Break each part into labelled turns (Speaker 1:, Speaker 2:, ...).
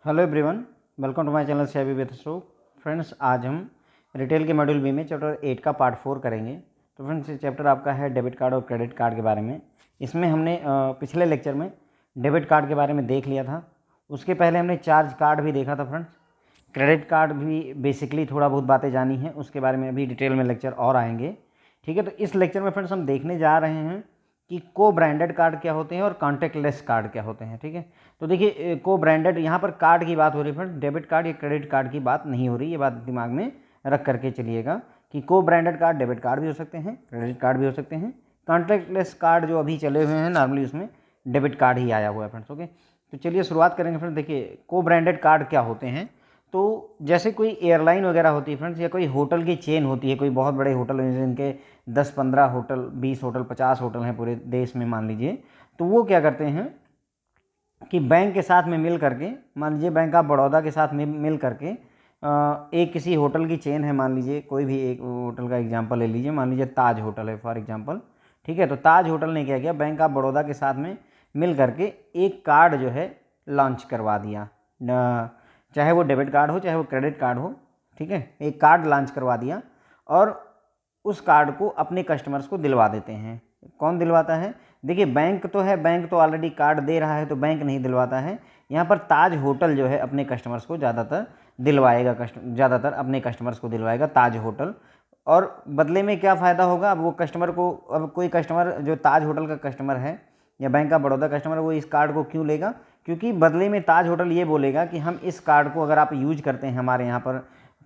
Speaker 1: Hello everyone, welcome to my channel CIB with Ashok. Friends, आज हम retail के module B में चैप्टर 8 का पार्ट 4 करेंगे। तो फ्रेंड्स, ये चैप्टर आपका है डेबिट कार्ड और क्रेडिट कार्ड के बारे में। इसमें हमने पिछले लेक्चर में डेबिट कार्ड के बारे में देख लिया था। उसके पहले हमने चार्ज कार्ड भी देखा था। फ्रेंड्स, क्रेडिट कार्ड भी बेसिकली थोड़ा बहुत बातें जानी हैं, उसके बारे में अभी डिटेल में लेक्चर और आएंगे। ठीक है, तो इस लेक्चर में फ्रेंड्स हम देखने जा रहे हैं कि को ब्रांडेड कार्ड क्या होते हैं और कॉन्टैक्टलेस कार्ड क्या होते हैं। ठीक है, तो देखिए, को ब्रांडेड यहाँ पर कार्ड की बात हो रही है फ्रेंड, डेबिट कार्ड या क्रेडिट कार्ड की बात नहीं हो रही। ये बात दिमाग में रख करके चलिएगा कि को ब्रांडेड कार्ड डेबिट कार्ड भी हो सकते हैं, क्रेडिट कार्ड भी हो सकते हैं। कॉन्टैक्टलेस कार्ड जो अभी चले हुए हैं नॉर्मली, उसमें डेबिट कार्ड ही आया हुआ है फ्रेंड्स। ओके, तो चलिए शुरुआत करेंगे फ्रेंड। देखिए, को ब्रांडेड कार्ड क्या होते हैं। तो जैसे कोई एयरलाइन वगैरह होती है फ्रेंड्स, या कोई होटल की चेन होती है, कोई बहुत बड़े होटल हैं जिनके 10-15 होटल, 20 होटल, 50 होटल हैं पूरे देश में मान लीजिए। तो वो क्या करते हैं कि बैंक के साथ में मिल करके, मान लीजिए बैंक ऑफ बड़ौदा के साथ में मिल करके एक किसी होटल की चेन है, मान लीजिए कोई भी एक होटल का एग्जांपल ले लीजिए, मान लीजिए ताज होटल है फॉर एग्जांपल। ठीक है, तो ताज होटल ने क्या किया, बैंक ऑफ बड़ौदा के साथ में मिल करके एक कार्ड जो है लॉन्च करवा दिया, चाहे वो डेबिट कार्ड हो चाहे वो क्रेडिट कार्ड हो। ठीक है, एक कार्ड लॉन्च करवा दिया और उस कार्ड को अपने कस्टमर्स को दिलवा देते हैं। कौन दिलवाता है? देखिए, बैंक तो है, बैंक तो ऑलरेडी कार्ड दे रहा है, तो बैंक नहीं दिलवाता है। यहाँ पर ताज होटल जो है अपने कस्टमर्स को ज़्यादातर दिलवाएगा, ज़्यादातर अपने कस्टमर्स को दिलवाएगा ताज होटल। और बदले में क्या फ़ायदा होगा? अब वो कस्टमर को, अब कोई कस्टमर जो ताज होटल का कस्टमर है या बैंक ऑफ बड़ौदा कस्टमर, वो इस कार्ड को क्यों लेगा? क्योंकि बदले में ताज होटल ये बोलेगा कि हम इस कार्ड को अगर आप यूज करते हैं हमारे यहाँ पर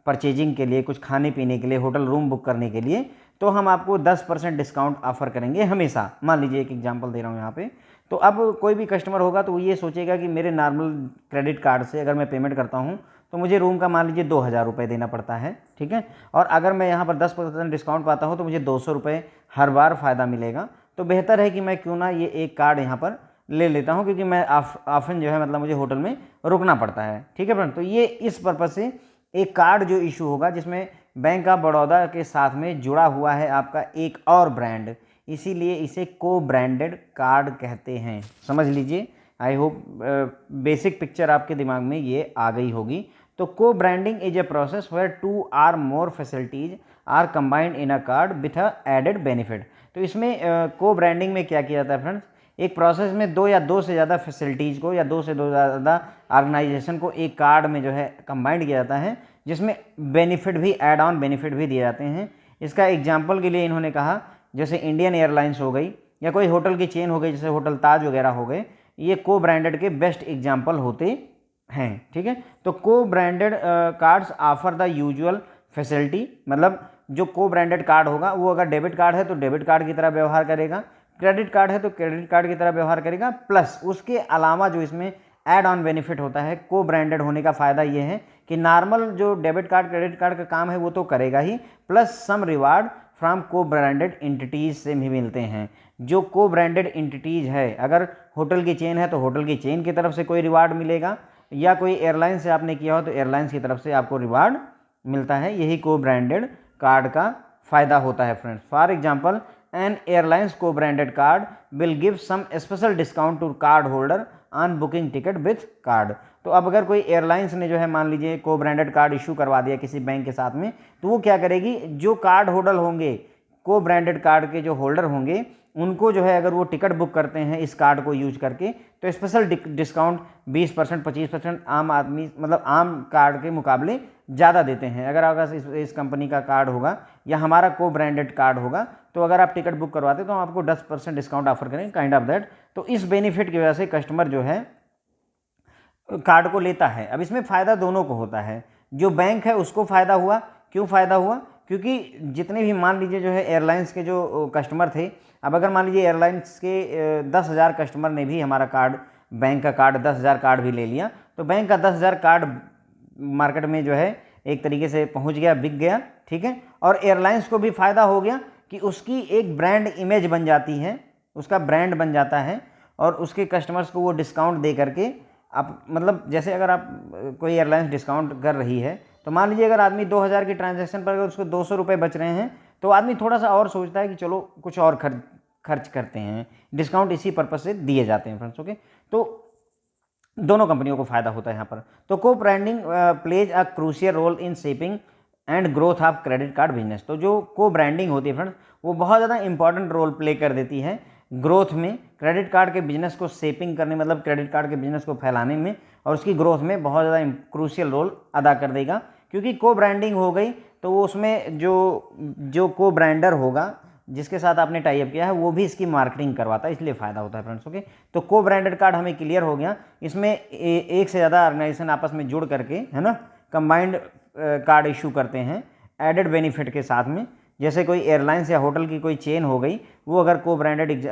Speaker 1: परचेजिंग के लिए, कुछ खाने पीने के लिए, होटल रूम बुक करने के लिए, तो हम आपको 10% डिस्काउंट ऑफर करेंगे हमेशा। मान लीजिए एक एग्जांपल दे रहा हूँ यहाँ पे। तो अब कोई भी कस्टमर होगा तो वो ये सोचेगा कि मेरे नॉर्मल क्रेडिट कार्ड से अगर मैं पेमेंट करता हूँ तो मुझे रूम का मान लीजिए 2000 रुपये देना पड़ता है। ठीक है, और अगर मैं यहाँ पर 10% डिस्काउंट पाता हूँ तो मुझे 200 रुपये हर बार फ़ायदा मिलेगा। तो बेहतर है कि मैं क्यों ना ये एक कार्ड यहाँ पर ले लेता हूँ, क्योंकि मैं ऑफन जो है मतलब मुझे होटल में रुकना पड़ता है। ठीक है फ्रेंड, तो ये इस पर्पज़ से एक कार्ड जो इशू होगा जिसमें बैंक ऑफ बड़ौदा के साथ में जुड़ा हुआ है आपका एक और ब्रांड, इसीलिए इसे को ब्रांडेड कार्ड कहते हैं। समझ लीजिए, आई होप बेसिक पिक्चर आपके दिमाग में ये आ गई होगी। तो co branding is a process where 2 or more facilities are combined in a card with a added benefit. तो इसमें को ब्रांडिंग में क्या किया जाता है फ्रेंड्स? एक प्रोसेस में दो या दो से ज़्यादा फैसिलिटीज़ को या दो से दो ज़्यादा ऑर्गेनाइजेशन को एक कार्ड में जो है कंबाइंड किया जाता है, जिसमें बेनिफिट भी, ऐड ऑन बेनिफिट भी दिए जाते हैं। इसका एग्जांपल के लिए इन्होंने कहा, जैसे इंडियन एयरलाइंस हो गई या कोई होटल की चेन हो गई, जैसे होटल ताज वगैरह हो गए, ये को ब्रांडेड के बेस्ट एग्जाम्पल होते हैं। ठीक है, तो को branded cards offer the usual facility, मतलब जो को ब्रांडेड कार्ड होगा वो अगर डेबिट कार्ड है तो डेबिट कार्ड की तरह व्यवहार करेगा, क्रेडिट कार्ड है तो क्रेडिट कार्ड की तरह व्यवहार करेगा, प्लस उसके अलावा जो इसमें ऐड ऑन बेनिफिट होता है। को ब्रांडेड होने का फ़ायदा ये है कि नॉर्मल जो डेबिट कार्ड क्रेडिट कार्ड का काम है वो तो करेगा ही, प्लस सम रिवार्ड फ्रॉम को ब्रांडेड एंटिटीज़ से भी मिलते हैं। जो को ब्रांडेड एंटिटीज़ है, अगर होटल की चेन है तो होटल की चेन की तरफ से कोई रिवार्ड मिलेगा, या कोई एयरलाइन से आपने किया हो तो एयरलाइंस की तरफ से आपको रिवार्ड मिलता है। यही को ब्रांडेड कार्ड का फ़ायदा होता है friends. For example, an airlines co branded card will give some special discount to card holder on booking ticket with card. तो अब अगर कोई एयरलाइंस ने जो है मान लीजिए को ब्रांडेड कार्ड इशू करवा दिया किसी बैंक के साथ में, तो वो क्या करेगी, जो कार्ड होल्डर होंगे, को ब्रांडेड कार्ड के जो होल्डर होंगे, उनको जो है अगर वो टिकट बुक करते हैं इस कार्ड को यूज करके, तो स्पेशल डिस्काउंट 20%, 25% आम आदमी, मतलब आम कार्ड के मुकाबले ज़्यादा देते हैं। अगर इस कंपनी का कार्ड होगा या हमारा को ब्रांडेड कार्ड होगा, तो अगर आप टिकट बुक करवाते तो हम आपको 10% डिस्काउंट ऑफर करेंगे, काइंड ऑफ दैट। तो इस बेनिफिट की वजह से कस्टमर जो है कार्ड को लेता है। अब इसमें फ़ायदा दोनों को होता है, जो बैंक है उसको फ़ायदा हुआ। क्यों फ़ायदा हुआ? क्योंकि जितने भी मान लीजिए जो है एयरलाइंस के जो कस्टमर थे, अब अगर मान लीजिए एयरलाइंस के 10,000 कस्टमर ने भी हमारा कार्ड, बैंक का कार्ड 10,000 कार्ड भी ले लिया, तो बैंक का 10,000 कार्ड मार्केट में जो है एक तरीके से पहुंच गया, बिक गया। ठीक है, और एयरलाइंस को भी फ़ायदा हो गया कि उसकी एक ब्रांड इमेज बन जाती है, उसका ब्रांड बन जाता है, और उसके कस्टमर्स को वो डिस्काउंट दे करके, आप मतलब जैसे अगर आप कोई एयरलाइंस डिस्काउंट कर रही है, तो मान लीजिए अगर आदमी 2000 की ट्रांजैक्शन पर अगर उसको 200 रुपये बच रहे हैं, तो आदमी थोड़ा सा और सोचता है कि चलो कुछ और खर्च करते हैं। डिस्काउंट इसी पर्पज़ से दिए जाते हैं फ्रेंड्स। ओके, तो दोनों कंपनियों को फायदा होता है यहाँ पर। तो co branding plays a crucial role in shaping and growth of credit card business. तो जो को ब्रांडिंग होती है फ्रेंड्स, वो बहुत ज़्यादा इंपॉर्टेंट रोल प्ले कर देती है ग्रोथ में, क्रेडिट कार्ड के बिजनेस को शेपिंग करने, मतलब क्रेडिट कार्ड के बिजनेस को फैलाने में और उसकी ग्रोथ में बहुत ज़्यादा क्रूशियल रोल अदा कर देगा। क्योंकि को ब्रांडिंग हो गई तो वो उसमें जो को ब्रांडर होगा जिसके साथ आपने टाई अप किया है वो भी इसकी मार्केटिंग करवाता है, इसलिए फ़ायदा होता है फ्रेंड्स। ओके, तो को ब्रांडेड कार्ड हमें क्लियर हो गया। इसमें एक से ज़्यादा ऑर्गेनाइजेशन आपस में जुड़ करके, है ना, कंबाइंड कार्ड इशू करते हैं एडेड बेनिफिट के साथ में। जैसे कोई एयरलाइंस या होटल की कोई चेन हो गई, वो अगर को ब्रांडेड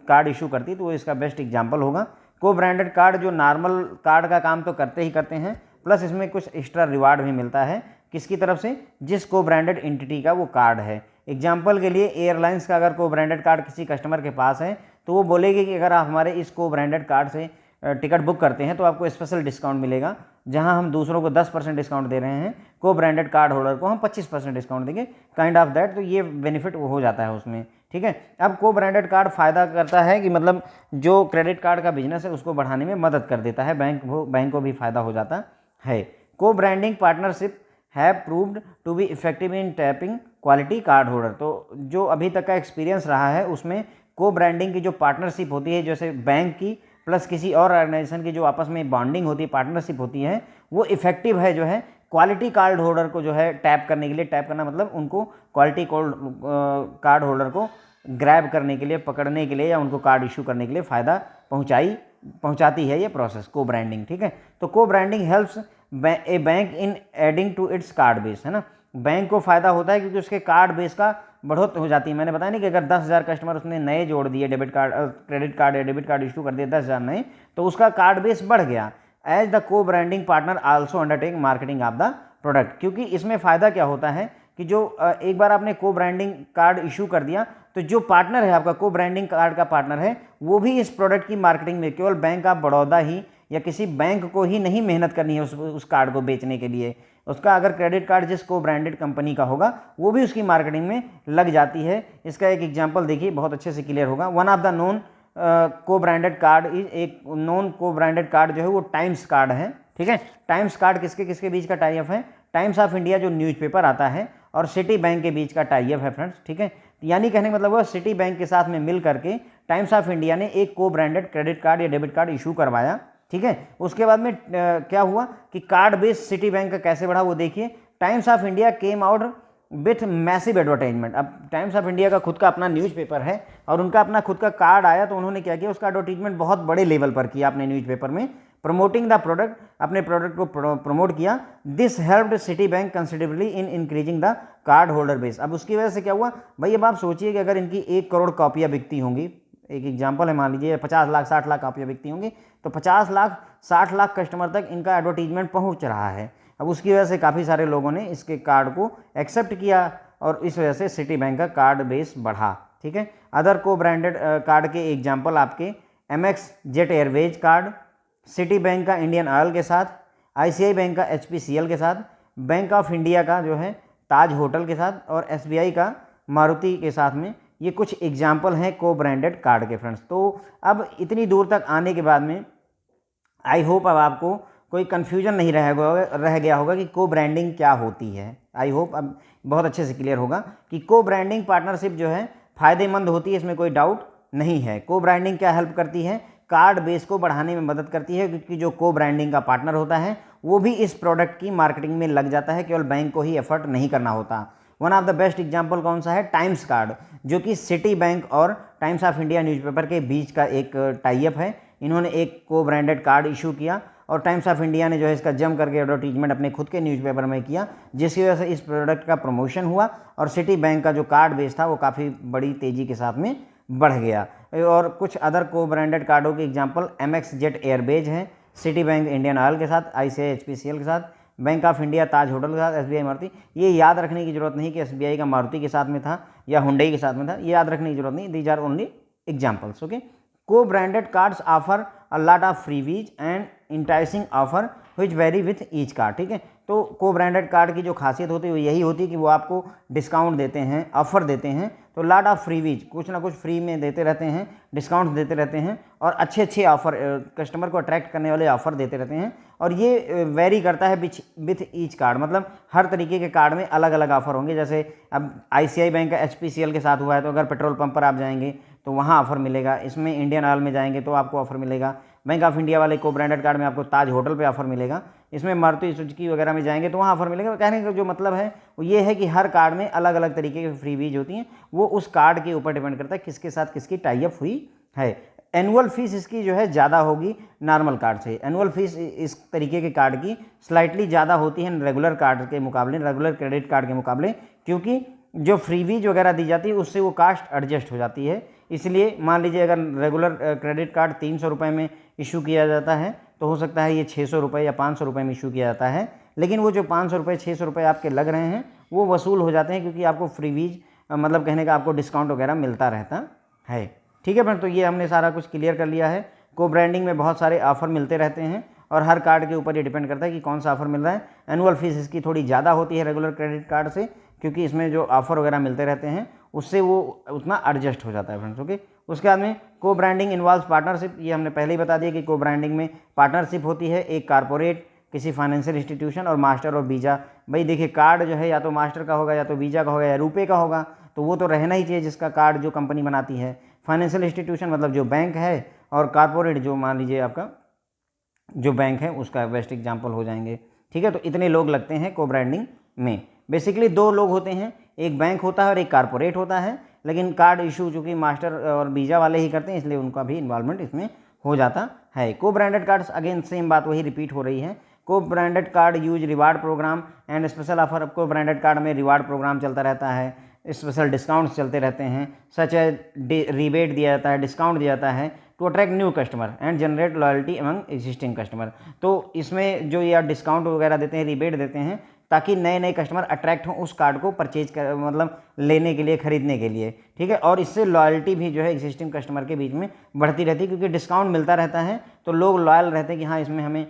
Speaker 1: कार्ड इशू करती तो वो इसका बेस्ट एग्जाम्पल होगा। को ब्रांडेड कार्ड जो नॉर्मल कार्ड का काम तो करते ही करते हैं, प्लस इसमें कुछ एक्स्ट्रा रिवार्ड भी मिलता है किसकी तरफ से, जिस को ब्रांडेड एंटिटी का वो कार्ड है। एग्जाम्पल के लिए एयरलाइंस का अगर को ब्रांडेड कार्ड किसी कस्टमर के पास है तो वो बोलेगी कि अगर आप हमारे इस को ब्रांडेड कार्ड से टिकट बुक करते हैं तो आपको स्पेशल डिस्काउंट मिलेगा। जहां हम दूसरों को 10% डिस्काउंट दे रहे हैं, को ब्रांडेड कार्ड होल्डर को हम 25% डिस्काउंट देंगे, काइंड ऑफ दैट। तो ये बेनिफिट हो जाता है उसमें, ठीक है। अब को ब्रांडेड कार्ड फ़ायदा करता है कि मतलब जो क्रेडिट कार्ड का बिजनेस है उसको बढ़ाने में मदद कर देता है, बैंक को भी फ़ायदा हो जाता है। Co branding partnership have proved to be effective in tapping quality card holder. तो जो अभी तक का एक्सपीरियंस रहा है उसमें को ब्रांडिंग की जो पार्टनरशिप होती है, जैसे बैंक की प्लस किसी और ऑर्गेनाइजेशन की जो आपस में बॉन्डिंग होती है, पार्टनरशिप होती है, वो इफेक्टिव है जो है क्वालिटी कार्ड होल्डर को जो है टैप करने के लिए। टैप करना मतलब उनको क्वालिटी कार्ड होल्डर को ग्रैब करने के लिए, पकड़ने के लिए या उनको कार्ड इशू करने के लिए फ़ायदा पहुंचाती है ये प्रोसेस को ब्रांडिंग, ठीक है। तो co branding helps a bank in adding to its card base, है ना। बैंक को फ़ायदा होता है क्योंकि उसके कार्ड बेस का बढ़ोतरी हो जाती है। मैंने बताया नहीं कि अगर 10,000 कस्टमर उसने नए जोड़ दिए, डेबिट कार्ड क्रेडिट कार्ड या डेबिट कार्ड इशू कर दिए 10,000 नए, तो उसका कार्ड बेस बढ़ गया। एज द को branding partner also undertake marketing of the product. क्योंकि इसमें फ़ायदा क्या होता है कि जो एक बार आपने को ब्रांडिंग कार्ड इशू कर दिया तो जो पार्टनर है आपका, को ब्रांडिंग कार्ड का पार्टनर है, वो भी इस प्रोडक्ट की मार्केटिंग में, केवल बैंक ऑफ बड़ौदा ही या किसी बैंक को ही नहीं मेहनत करनी है उस कार्ड को बेचने के लिए। उसका अगर क्रेडिट कार्ड जिस को ब्रांडेड कंपनी का होगा वो भी उसकी मार्केटिंग में लग जाती है। इसका एक एग्जांपल देखिए, बहुत अच्छे से क्लियर होगा। वन ऑफ द नॉन को ब्रांडेड कार्ड इज, एक नॉन को ब्रांडेड कार्ड जो है वो टाइम्स कार्ड है, ठीक है। टाइम्स कार्ड किसके किसके बीच का टाई अप है? टाइम्स ऑफ इंडिया जो न्यूज़पेपर आता है और सिटी बैंक के बीच का टाई अप है फ्रेंड्स, ठीक है। यानी कहने का मतलब वो सिटी बैंक के साथ में मिल करके टाइम्स ऑफ इंडिया ने एक को ब्रांडेड क्रेडिट कार्ड या डेबिट कार्ड इशू करवाया, ठीक है। उसके बाद में क्या हुआ कि कार्ड बेस सिटी बैंक का कैसे बढ़ा वो देखिए। Times of India came out with massive advertisement. अब टाइम्स ऑफ इंडिया का खुद का अपना न्यूज़पेपर है और उनका अपना खुद का कार्ड आया तो उन्होंने क्या किया, उसका एडवर्टीजमेंट बहुत बड़े लेवल पर किया अपने न्यूज़पेपर में, प्रमोटिंग द प्रोडक्ट, अपने प्रोडक्ट को प्रमोट किया। This helped city bank considerably in increasing the card holder base. अब उसकी वजह से क्या हुआ भाई, अब आप सोचिए कि अगर इनकी 1 करोड़ कॉपियाँ बिकती होंगी, एक एग्जाम्पल है, मान लीजिए 50 लाख 60 लाख कॉपियाँ बिकती होंगी, तो 50 लाख 60 लाख कस्टमर तक इनका एडवर्टीजमेंट पहुंच रहा है। अब उसकी वजह से काफ़ी सारे लोगों ने इसके कार्ड को एक्सेप्ट किया और इस वजह से सिटी बैंक का कार्ड बेस बढ़ा, ठीक है। अदर को ब्रांडेड कार्ड के एग्जाम्पल आपके MX jet Airways card, city bank का इंडियन ऑयल के साथ, आईसीआई बैंक का एचपीसीएल के साथ, बैंक ऑफ इंडिया का जो है ताज होटल के साथ और एसबीआई का मारुति के साथ में। ये कुछ एग्जाम्पल हैं को ब्रांडेड कार्ड के फ्रेंड्स। तो अब इतनी दूर तक आने के बाद में आई होप अब आपको कोई कन्फ्यूजन नहीं रह गया होगा कि को ब्रांडिंग क्या होती है। आई होप अब बहुत अच्छे से क्लियर होगा कि को ब्रांडिंग पार्टनरशिप जो है फ़ायदेमंद होती है, इसमें कोई डाउट नहीं है। को ब्रांडिंग क्या हेल्प करती है? कार्ड बेस को बढ़ाने में मदद करती है, क्योंकि जो को ब्रांडिंग का पार्टनर होता है वो भी इस प्रोडक्ट की मार्केटिंग में लग जाता है, केवल बैंक को ही एफर्ट नहीं करना होता। One of the best example कौन सा है? टाइम्स कार्ड, जो कि सिटी बैंक और टाइम्स ऑफ इंडिया न्यूज़पेपर के बीच का एक टाई अप है। इन्होंने एक को ब्रांडेड कार्ड इशू किया और टाइम्स ऑफ इंडिया ने जो है इसका जम करके एडवर्टीजमेंट अपने खुद के न्यूज़पेपर में किया, जिसकी वजह से इस प्रोडक्ट का प्रमोशन हुआ और सिटी बैंक का जो कार्ड बेस था वो काफ़ी बड़ी तेज़ी के साथ में बढ़ गया। और कुछ अदर को ब्रांडेड कार्डों के एग्जांपल एमएक्स जेट एयरवेज हैं, सिटी बैंक इंडियन ऑयल के साथ, आईसीआई एचपीसीएल के साथ, bank of India Taj hotel के साथ, एसबीआई मारुति। ये याद रखने की जरूरत नहीं कि एसबीआई का मारुति के साथ में था या हुंडई के साथ में था, ये याद रखने की जरूरत नहीं। These are only examples, okay. Co branded cards offer a lot of freebies and enticing offer which vary with each card, ठीक है। तो को ब्रांडेड कार्ड की जो खासियत होती है वो यही होती है कि वो आपको डिस्काउंट देते हैं, ऑफर देते हैं तो लॉट ऑफ फ्रीवीज, कुछ ना कुछ फ्री में देते रहते हैं, डिस्काउंट्स देते रहते हैं और अच्छे अच्छे ऑफ़र, कस्टमर को अट्रैक्ट करने वाले ऑफ़र देते रहते हैं। और ये वेरी करता है विथ ईच कार्ड, मतलब हर तरीके के कार्ड में अलग अलग ऑफ़र होंगे। जैसे अब ICICI बैंक का HPCL के साथ हुआ है, तो अगर पेट्रोल पंप पर आप जाएंगे तो वहाँ ऑफ़र मिलेगा। इसमें इंडियन ऑयल में जाएंगे तो आपको ऑफ़र मिलेगा। बैंक ऑफ इंडिया वाले को ब्रांडेड कार्ड में आपको ताज होटल पे ऑफ़र मिलेगा। इसमें मारुति सुजुकी वगैरह में जाएंगे तो वहाँ ऑफ़र मिलेगा। कहने का जो मतलब है वो ये है कि हर कार्ड में अलग अलग तरीके की फ्रीबीज होती हैं, वो उस कार्ड के ऊपर डिपेंड करता है किसके साथ किसकी टाई अप हुई है। एनुअल फीस इसकी जो है ज़्यादा होगी नॉर्मल कार्ड से। एनुअल फीस इस तरीके के कार्ड की स्लाइटली ज़्यादा होती है रेगुलर कार्ड के मुकाबले, रेगुलर क्रेडिट कार्ड के मुकाबले, क्योंकि जो फ्रीबीज वगैरह दी जाती है उससे वो कास्ट एडजस्ट हो जाती है। इसलिए मान लीजिए अगर रेगुलर क्रेडिट कार्ड 300 रुपये में इशू किया जाता है तो हो सकता है ये 600 रुपये या 500 रुपये में इशू किया जाता है, लेकिन वो जो 500 रुपये 600 रुपये आपके लग रहे हैं वो वसूल हो जाते हैं, क्योंकि आपको फ्रीबीज मतलब कहने का आपको डिस्काउंट वगैरह मिलता रहता है। ठीक है फ्रेंड, तो ये हमने सारा कुछ क्लियर कर लिया है। को ब्रांडिंग में बहुत सारे ऑफर मिलते रहते हैं और हर कार्ड के ऊपर ये डिपेंड करता है कि कौन सा ऑफर मिल रहा है। एनुअल फीस इसकी थोड़ी ज़्यादा होती है रेगुलर क्रेडिट कार्ड से, क्योंकि इसमें जो ऑफर वगैरह मिलते रहते हैं उससे वो उतना एडजस्ट हो जाता है फ्रेंड्स। ओके, उसके बाद में को ब्रांडिंग इन्वॉल्व पार्टनरशिप। ये हमने पहले ही बता दिया कि को ब्रांडिंग में पार्टनरशिप होती है, एक कारपोरेट, किसी फाइनेंशियल इंस्टीट्यूशन और मास्टर और वीज़ा। भाई देखिए, कार्ड जो है या तो मास्टर का होगा या तो वीज़ा का होगा या रुपए का होगा, तो वो तो रहना ही चाहिए जिसका कार्ड जो कंपनी बनाती है। फाइनेंशियल इंस्टीट्यूशन मतलब जो बैंक है, और कारपोरेट जो मान लीजिए आपका जो बैंक है उसका बेस्ट एग्जाम्पल हो जाएंगे। ठीक है, तो इतने लोग लगते हैं को ब्रांडिंग में। बेसिकली दो लोग होते हैं, एक बैंक होता है और एक कारपोरेट होता है, लेकिन कार्ड इशू चूँकि मास्टर और वीज़ा वाले ही करते हैं इसलिए उनका भी इन्वॉल्वमेंट इसमें हो जाता है। Co branded cards, again same बात वही रिपीट हो रही है। Co branded card use reward program and special offer. Co branded card में रिवार्ड प्रोग्राम चलता रहता है, स्पेशल डिस्काउंट्स चलते रहते हैं, सच है रिबेट दिया जाता है, डिस्काउंट दिया जाता है to attract new customer and generate loyalty among existing customer. तो इसमें जो ये डिस्काउंट वगैरह देते हैं, रिबेट देते हैं, ताकि नए नए कस्टमर अट्रैक्ट हों उस कार्ड को परचेज कर, मतलब लेने के लिए, खरीदने के लिए। ठीक है, और इससे लॉयल्टी भी जो है एग्जिस्टिंग कस्टमर के बीच में बढ़ती रहती है, क्योंकि डिस्काउंट मिलता रहता है तो लोग लॉयल रहते हैं कि हाँ इसमें हमें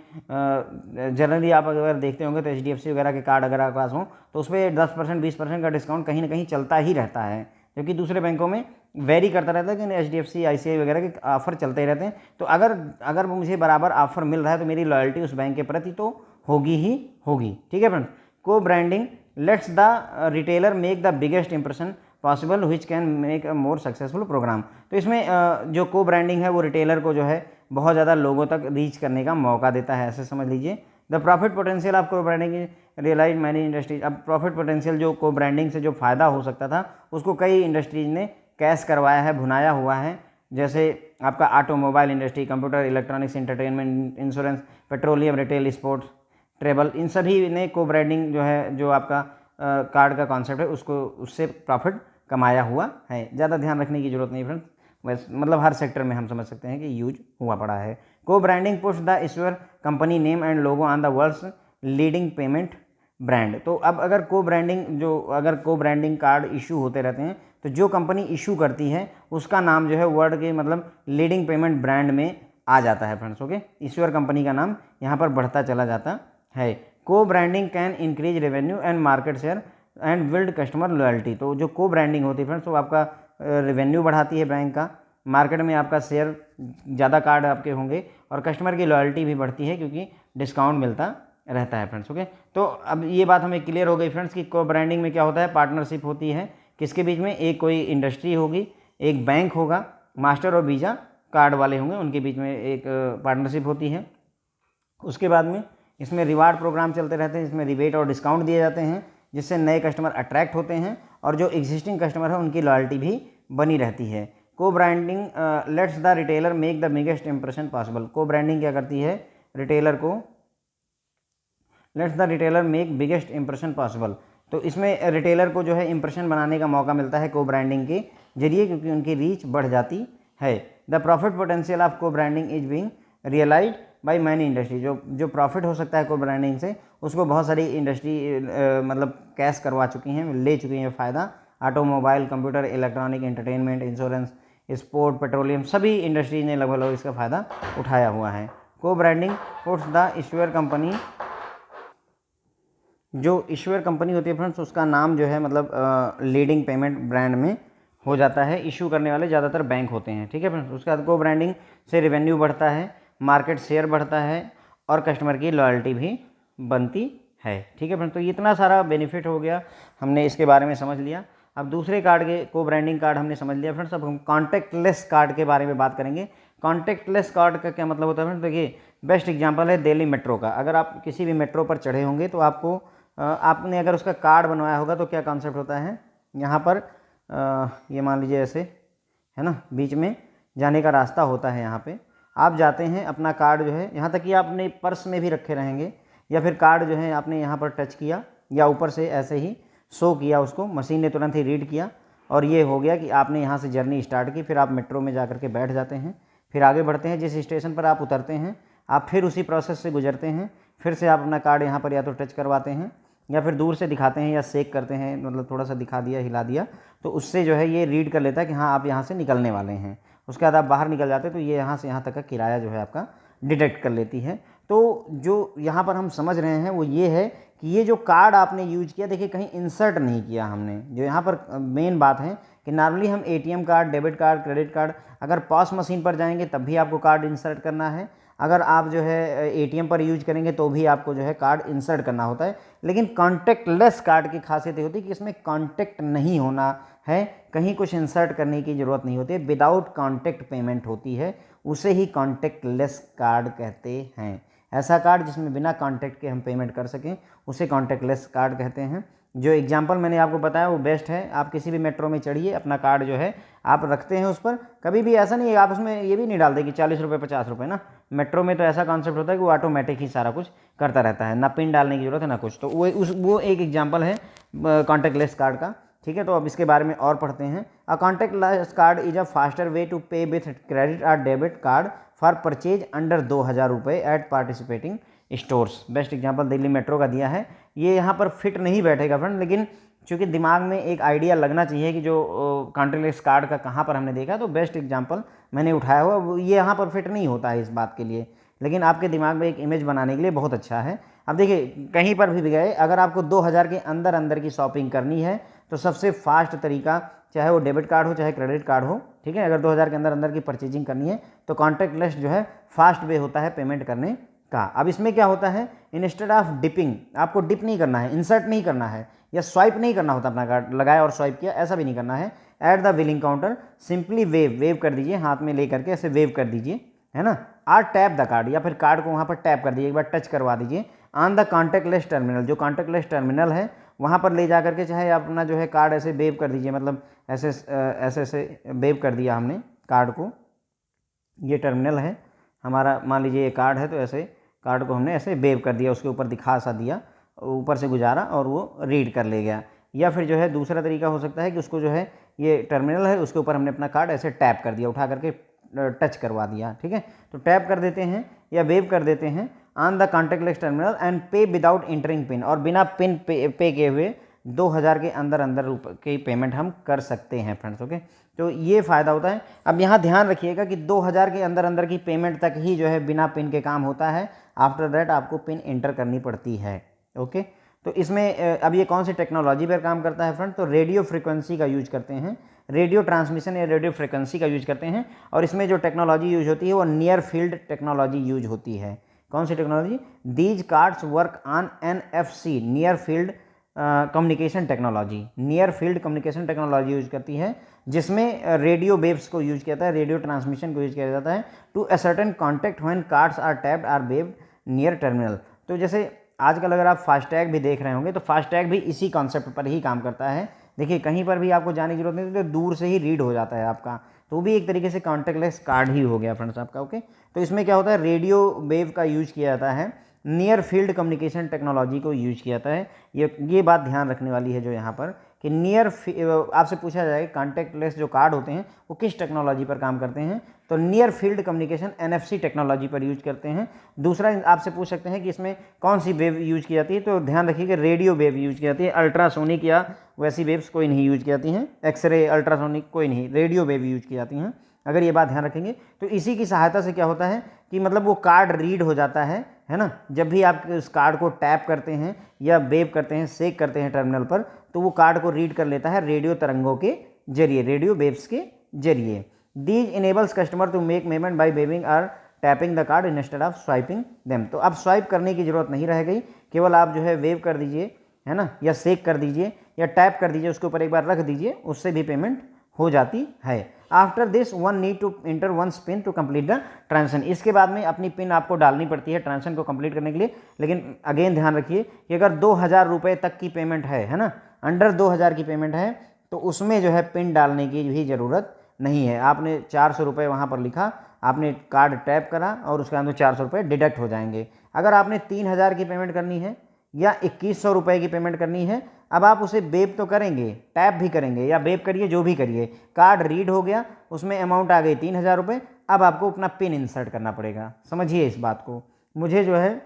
Speaker 1: जनरली आप अगर देखते होंगे तो HDFC वगैरह के कार्ड अगर आपके पास हों तो उस पर 10% 20% का डिस्काउंट कहीं ना कहीं चलता ही रहता है, जबकि दूसरे बैंकों में वेरी करता रहता है कि HDFC ICICI वगैरह के ऑफर चलते ही रहते हैं। तो अगर मुझे बराबर ऑफर मिल रहा है तो मेरी लॉयल्टी उस बैंक के प्रति तो होगी ही होगी। ठीक है friends, co branding lets the retailer make the biggest impression possible which can make a more successful program. तो इसमें जो को ब्रांडिंग है वो रिटेलर को जो है बहुत ज़्यादा लोगों तक रीच करने का मौका देता है, ऐसे समझ लीजिए। The profit potential of co branding realise many industries. अब प्रॉफिट पोटेंशियल जो को ब्रांडिंग से जो फ़ायदा हो सकता था उसको कई इंडस्ट्रीज ने कैश करवाया है, भुनाया हुआ है। जैसे आपका automobile industry, computer, electronics, entertainment, insurance, petroleum, retail, sports, travel, इन सभी ने को ब्रांडिंग जो है, जो आपका कार्ड का कॉन्सेप्ट है उसको, उससे प्रॉफिट कमाया हुआ है। ज़्यादा ध्यान रखने की जरूरत नहीं फ्रेंड्स, बस मतलब हर सेक्टर में हम समझ सकते हैं कि यूज हुआ पड़ा है। Co branding puts the issuer company name and logo on the world's leading payment brand. तो अब अगर को ब्रांडिंग कार्ड इशू होते रहते हैं तो जो कंपनी इशू करती है उसका नाम जो है वर्ल्ड के मतलब लीडिंग पेमेंट ब्रांड में आ जाता है फ्रेंड्स। ओके, ईश्वर कंपनी का नाम यहाँ पर बढ़ता चला जाता है। Co branding can increase revenue and market share and build customer loyalty. तो जो को ब्रांडिंग होती है फ्रेंड्स वो आपका रेवेन्यू बढ़ाती है बैंक का, मार्केट में आपका शेयर ज़्यादा कार्ड आपके होंगे और कस्टमर की लॉयल्टी भी बढ़ती है क्योंकि डिस्काउंट मिलता रहता है फ्रेंड्स। ओके, तो अब ये बात हमें क्लियर हो गई फ्रेंड्स कि को ब्रांडिंग में क्या होता है, पार्टनरशिप होती है किसके बीच में, एक कोई इंडस्ट्री होगी, एक बैंक होगा, मास्टर और वीज़ा कार्ड वाले होंगे, उनके बीच में एक पार्टनरशिप होती है। उसके बाद में इसमें रिवार्ड प्रोग्राम चलते रहते हैं, इसमें रिबेट और डिस्काउंट दिए जाते हैं जिससे नए कस्टमर अट्रैक्ट होते हैं और जो एग्जिस्टिंग कस्टमर है उनकी लॉयल्टी भी बनी रहती है। Co branding lets the retailer make the biggest impression possible. को ब्रांडिंग क्या करती है, रिटेलर को let's the retailer make biggest impression possible. तो इसमें रिटेलर को जो है इंप्रेशन बनाने का मौका मिलता है को ब्रांडिंग के जरिए, क्योंकि उनकी रीच बढ़ जाती है। The profit potential of co branding is being realised by many industry. जो प्रॉफिट हो सकता है को ब्रांडिंग से उसको बहुत सारी इंडस्ट्री मतलब कैश करवा चुकी हैं, ले चुकी हैं फ़ायदा। Automobile, computer, electronic, entertainment, insurance, sport, petroleum, सभी इंडस्ट्रीज ने लगभग इसका फ़ायदा उठाया हुआ है। Co branding puts the issuer company, जो इश्यूर कंपनी होती है फ्रेंड्स उसका नाम जो है मतलब लीडिंग पेमेंट ब्रांड में हो जाता है, इशू करने वाले ज़्यादातर बैंक होते हैं, ठीक है फ्रेंड्स। उसके बाद को ब्रांडिंग से रेवेन्यू बढ़ता है, मार्केट शेयर बढ़ता है और कस्टमर की लॉयल्टी भी बनती है, ठीक है फ्रेंड्स। तो इतना सारा बेनिफिट हो गया, हमने इसके बारे में समझ लिया। अब दूसरे कार्ड के को ब्रांडिंग कार्ड हमने समझ लिया फ्रेंड्स। अब हम कॉन्टैक्टलेस कार्ड के बारे में बात करेंगे। कॉन्टैक्टलेस कार्ड का क्या मतलब होता है फ्रेंड्स? देखिए, बेस्ट एग्जांपल है दिल्ली मेट्रो का। अगर आप किसी भी मेट्रो पर चढ़े होंगे तो आपको आपने अगर उसका कार्ड बनवाया होगा तो क्या कॉन्सेप्ट होता है, यहाँ पर ये मान लीजिए ऐसे है ना, बीच में जाने का रास्ता होता है, यहाँ पे आप जाते हैं, अपना कार्ड जो है, यहाँ तक कि आप अपने पर्स में भी रखे रहेंगे, या फिर कार्ड जो है आपने यहाँ पर टच किया या ऊपर से ऐसे ही शो किया, उसको मशीन ने तुरंत ही रीड किया और ये हो गया कि आपने यहाँ से जर्नी स्टार्ट की। फिर आप मेट्रो में जा कर के बैठ जाते हैं, फिर आगे बढ़ते हैं, जिस स्टेशन पर आप उतरते हैं आप फिर उसी प्रोसेस से गुजरते हैं, फिर से आप अपना कार्ड यहाँ पर या तो टच करवाते हैं या फिर दूर से दिखाते हैं या शेक करते हैं, मतलब थोड़ा सा दिखा दिया, हिला दिया, तो उससे जो है ये रीड कर लेता है कि हाँ आप यहाँ से निकलने वाले हैं। उसके बाद आप बाहर निकल जाते हैं तो ये यहाँ से यहाँ तक का किराया जो है आपका डिटेक्ट कर लेती है। तो जो यहाँ पर हम समझ रहे हैं वो ये है कि ये जो कार्ड आपने यूज किया, देखिए कहीं इंसर्ट नहीं किया हमने। जो यहाँ पर मेन बात है कि नॉर्मली हम ATM card, debit card, credit card, अगर पॉस मशीन पर जाएंगे तब भी आपको कार्ड इंसर्ट करना है, अगर आप जो है एटीएम पर यूज करेंगे तो भी आपको जो है कार्ड इंसर्ट करना होता है। लेकिन कॉन्टैक्टलेस कार्ड की खासियत ये होती है कि इसमें कॉन्टैक्ट नहीं होना है, कहीं कुछ इंसर्ट करने की ज़रूरत नहीं होती है, विदाउट कॉन्टैक्ट पेमेंट होती है, उसे ही कॉन्टैक्टलेस कार्ड कहते हैं। ऐसा कार्ड जिसमें बिना कॉन्टैक्ट के हम पेमेंट कर सकें उसे कॉन्टैक्टलेस कार्ड कहते हैं। जो एग्जांपल मैंने आपको बताया वो बेस्ट है। आप किसी भी मेट्रो में चढ़िए, अपना कार्ड जो है आप रखते हैं उस पर, कभी भी ऐसा नहीं है आप उसमें ये भी नहीं डालते कि 40 रुपये 50 रुपये ना। मेट्रो में तो ऐसा कॉन्सेप्ट होता है कि वो ऑटोमेटिक ही सारा कुछ करता रहता है, ना पिन डालने की जरूरत है ना कुछ। तो वो एक एग्जाम्पल है कॉन्टैक्टलेस कार्ड का, ठीक है। तो अब इसके बारे में और पढ़ते हैं। A contactless card is a faster way to pay with credit और debit card for purchase under 2000 रुपये at participating stores. Best example Delhi metro का दिया है। ये यहाँ पर फिट नहीं बैठेगा फ्रेंड, लेकिन चूँकि दिमाग में एक आइडिया लगना चाहिए कि जो कॉन्टैक्टलेस कार्ड का कहाँ पर हमने देखा, तो बेस्ट एग्जांपल मैंने उठाया हुआ, ये यहाँ पर फिट नहीं होता है इस बात के लिए, लेकिन आपके दिमाग में एक इमेज बनाने के लिए बहुत अच्छा है। अब देखिए, कहीं पर भी गए, अगर आपको 2000 के अंदर अंदर की शॉपिंग करनी है तो सबसे फास्ट तरीका, चाहे वो डेबिट कार्ड हो चाहे क्रेडिट कार्ड हो, ठीक है, अगर 2000 के अंदर अंदर की परचेजिंग करनी है तो कॉन्टैक्टलेस जो है फास्ट वे होता है पेमेंट करने का। अब इसमें क्या होता है, इंस्टेड ऑफ डिपिंग, आपको डिप नहीं करना है, इंसर्ट नहीं करना है या स्वाइप नहीं करना होता, अपना कार्ड लगाया और स्वाइप किया, ऐसा भी नहीं करना है। At the billing counter simply wave कर दीजिए, हाथ में ले करके ऐसे वेव कर दीजिए, है ना, आर टैप द कार्ड, या फिर कार्ड को वहाँ पर टैप कर दीजिए, एक बार टच करवा दीजिए ऑन द कॉन्टैक्टलेस टर्मिनल। जो कॉन्टैक्टलेस टर्मिनल है वहाँ पर ले जा करके चाहे अपना जो है कार्ड ऐसे वेव कर दीजिए, मतलब ऐसे ऐसे वेव कर दिया हमने कार्ड को, ये टर्मिनल है हमारा, मान लीजिए ये कार्ड है, तो ऐसे कार्ड को हमने ऐसे वेव कर दिया, उसके ऊपर दिखा सा दिया, ऊपर से गुजारा और वो रीड कर ले गया। या फिर जो है दूसरा तरीका हो सकता है कि उसको जो है ये टर्मिनल है उसके ऊपर हमने अपना कार्ड ऐसे टैप कर दिया, उठा करके टच करवा दिया, ठीक है। तो टैप कर देते हैं या वेव कर देते हैं on the contactless terminal and पे विदाउट एंटरिंग पिन, और बिना पिन पे किए हुए 2000 के अंदर अंदर रुपये की पेमेंट हम कर सकते हैं फ्रेंड्स, ओके। तो ये फ़ायदा होता है। अब यहाँ ध्यान रखिएगा कि 2000 के अंदर अंदर की पेमेंट तक ही जो है बिना पिन के काम होता है, आफ्टर दैट आपको पिन एंटर करनी पड़ती है, ओके। तो इसमें अब ये कौन सी टेक्नोलॉजी पर काम करता है फ्रेंड, तो रेडियो फ्रिक्वेंसी का यूज करते हैं, रेडियो ट्रांसमिशन या रेडियो फ्रिक्वेंसी का यूज करते हैं। और इसमें जो टेक्नोलॉजी यूज होती है वो नियर फील्ड टेक्नोलॉजी यूज होती है। कौन सी technology, these cards work on NFC, near field communication technology, near field communication technology use करती है, जिसमें रेडियो वेव्स को यूज किया जाता है, रेडियो ट्रांसमिशन को यूज किया जाता है to a certain contact when cards are tapped or waved near terminal. तो जैसे आजकल अगर आप फास्टैग भी देख रहे होंगे तो फास्टैग भी इसी कॉन्सेप्ट पर ही काम करता है। देखिए, कहीं पर भी आपको जाने की जरूरत नहीं, तो दूर से ही रीड हो जाता है आपका, तो भी एक तरीके से कॉन्टैक्टलेस कार्ड ही हो गया फ्रेंड्स आपका, ओके। तो इसमें क्या होता है, रेडियो वेव का यूज किया जाता है, नियर फील्ड कम्युनिकेशन टेक्नोलॉजी को यूज किया जाता है। ये बात ध्यान रखने वाली है जो यहाँ पर कि आपसे पूछा जाए कॉन्टैक्टलेस जो कार्ड होते हैं वो किस टेक्नोलॉजी पर काम करते हैं, तो near field communication NFC technology पर यूज करते हैं। दूसरा आपसे पूछ सकते हैं कि इसमें कौन सी वेव यूज की जाती है, तो ध्यान रखिए कि रेडियो वेव यूज की जाती है, अल्ट्रासोनिक या वैसी वेव्स कोई नहीं यूज की जाती हैं, एक्सरे अल्ट्रासोनिक कोई नहीं, रेडियो वेव यूज की जाती हैं। अगर ये बात ध्यान रखेंगे तो इसी की सहायता से क्या होता है कि मतलब वो कार्ड रीड हो जाता है ना। जब भी आप उस कार्ड को टैप करते हैं या वेव करते हैं, शेक करते हैं टर्मिनल पर, तो वो कार्ड को रीड कर लेता है रेडियो तरंगों के जरिए, रेडियो वेव्स के जरिए। These enables customer to make payment by waving और tapping the card instead of swiping them. तो अब स्वाइप करने की जरूरत नहीं रह गई, केवल आप जो है वेव कर दीजिए, है ना, या शेक कर दीजिए या टैप कर दीजिए, उसके ऊपर एक बार रख दीजिए, उससे भी पेमेंट हो जाती है। After this one need to enter once PIN to complete the transaction. इसके बाद में अपनी पिन आपको डालनी पड़ती है ट्रांजेक्शन को कंप्लीट करने के लिए। लेकिन अगेन ध्यान रखिए कि अगर 2000 रुपये तक की पेमेंट है ना, अंडर 2000 की पेमेंट है, तो उसमें जो है पिन डालने की भी ज़रूरत नहीं है। आपने 400 रुपये वहाँ पर लिखा, आपने कार्ड टैप करा और उसके अंदर 400 रुपये डिडक्ट हो जाएंगे। अगर आपने 3000 की पेमेंट करनी है या 2100 रुपये की पेमेंट करनी है, अब आप उसे वेब तो करेंगे, टैप भी करेंगे या वेब करिए, जो भी करिए, कार्ड रीड हो गया, उसमें अमाउंट आ गई 3000 रुपये। अब आपको अपना पिन इंसर्ट करना पड़ेगा, समझिए इस बात को। मुझे जो है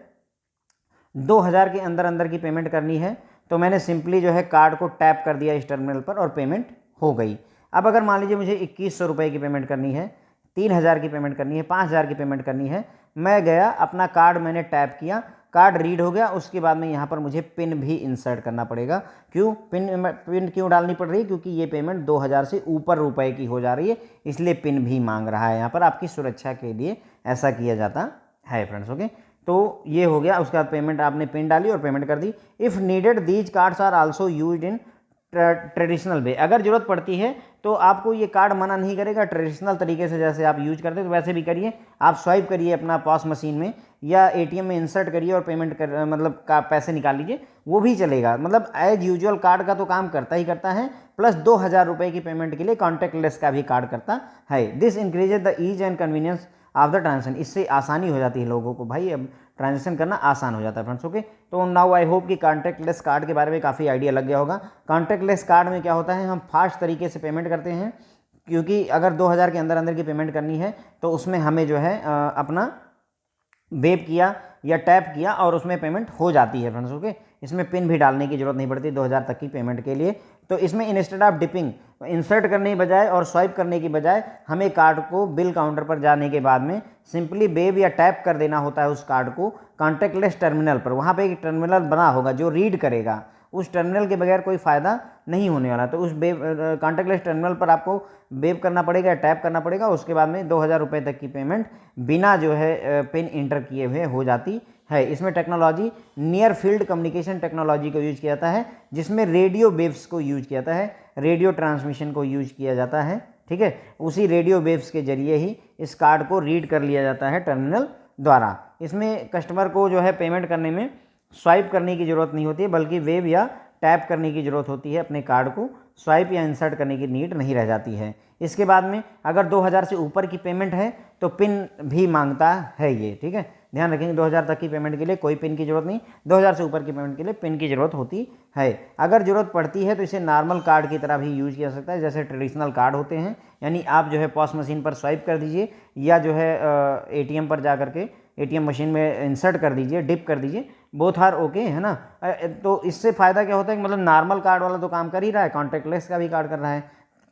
Speaker 1: 2000 के अंदर अंदर की पेमेंट करनी है, तो मैंने सिंपली जो है कार्ड को टैप कर दिया इस टर्मिनल पर और पेमेंट हो गई। अब अगर मान लीजिए मुझे 2100 रुपये की पेमेंट करनी है, 3000 की पेमेंट करनी है, 5000 की पेमेंट करनी है, मैं गया, अपना कार्ड मैंने टैप किया, कार्ड रीड हो गया, उसके बाद में यहाँ पर मुझे पिन भी इंसर्ट करना पड़ेगा। क्यों पिन क्यों डालनी पड़ रही है? क्योंकि ये पेमेंट 2000 से ऊपर रुपए की हो जा रही है, इसलिए पिन भी मांग रहा है यहाँ पर, आपकी सुरक्षा के लिए ऐसा किया जाता है फ्रेंड्स। ओके, तो ये हो गया। उसके बाद पेमेंट आपने पिन डाली और पेमेंट कर दी। If needed these cards are also used in traditional way. अगर जरूरत पड़ती है तो आपको ये कार्ड मना नहीं करेगा, ट्रेडिशनल तरीके से जैसे आप यूज करते तो वैसे भी करिए। आप स्वाइप करिए अपना पॉस मशीन में या एटीएम में इंसर्ट करिए और पेमेंट कर मतलब का पैसे निकाल लीजिए, वो भी चलेगा। मतलब एज यूजुअल कार्ड का तो काम करता ही करता है, प्लस 2000 रुपये की पेमेंट के लिए कॉन्टैक्टलेस का भी कार्ड करता है। This increases the ease and convenience of the transaction. इससे आसानी हो जाती है लोगों को, भाई अब ट्रांजेक्शन करना आसान हो जाता है फ्रेंड्स। ओके, तो नाउ आई होप कि कॉन्टैक्टलेस कार्ड के बारे में काफ़ी आइडिया लग गया होगा। कॉन्टैक्टलेस कार्ड में क्या होता है, हम फास्ट तरीके से पेमेंट करते हैं, क्योंकि अगर 2000 के अंदर अंदर की पेमेंट करनी है तो उसमें हमें जो है अपना वेब किया या टैप किया और उसमें पेमेंट हो जाती है फ्रेंड्स। ओके, इसमें पिन भी डालने की जरूरत नहीं पड़ती 2000 तक की पेमेंट के लिए। तो इसमें इंस्टेड ऑफ डिपिंग, इंसर्ट करने की बजाय और स्वाइप करने की बजाय हमें कार्ड को बिल काउंटर पर जाने के बाद में सिंपली वेब या टैप कर देना होता है उस कार्ड को कॉन्टैक्टलेस टर्मिनल पर। वहाँ पे एक टर्मिनल बना होगा जो रीड करेगा, उस टर्मिनल के बगैर कोई फ़ायदा नहीं होने वाला। तो उस कॉन्टैक्टलेस टर्मिनल पर आपको वेब करना पड़ेगा, टैप करना पड़ेगा, उसके बाद में 2000 रुपये तक की पेमेंट बिना जो है पिन इंटर किए हुए हो जाती है। इसमें technology near field communication technology को यूज किया जाता है, जिसमें रेडियो वेव्स को यूज किया जाता है, रेडियो ट्रांसमिशन को यूज किया जाता है। ठीक है, उसी रेडियो वेव्स के जरिए ही इस कार्ड को रीड कर लिया जाता है टर्मिनल द्वारा। इसमें कस्टमर को जो है पेमेंट करने में स्वाइप करने की ज़रूरत नहीं होती है, बल्कि वेब या टैप करने की ज़रूरत होती है। अपने कार्ड को स्वाइप या इंसर्ट करने की नीड नहीं रह जाती है। इसके बाद में अगर 2000 से ऊपर की पेमेंट है तो पिन भी मांगता है ये। ठीक है, ध्यान रखेंगे 2000 तक की पेमेंट के लिए कोई पिन की ज़रूरत नहीं, 2000 से ऊपर की पेमेंट के लिए पिन की ज़रूरत होती है। अगर ज़रूरत पड़ती है तो इसे नॉर्मल कार्ड की तरह भी यूज किया जा सकता है, जैसे ट्रेडिशनल कार्ड होते हैं। यानी आप जो है पॉस मशीन पर स्वाइप कर दीजिए या जो है एटीएम पर जा करके एटीएम मशीन में इंसर्ट कर दीजिए, डिप कर दीजिए, बोथ आर ओके, है ना। तो इससे फ़ायदा क्या होता है कि मतलब नॉर्मल कार्ड वाला तो काम कर ही रहा है, कॉन्टैक्टलेस का भी कार्ड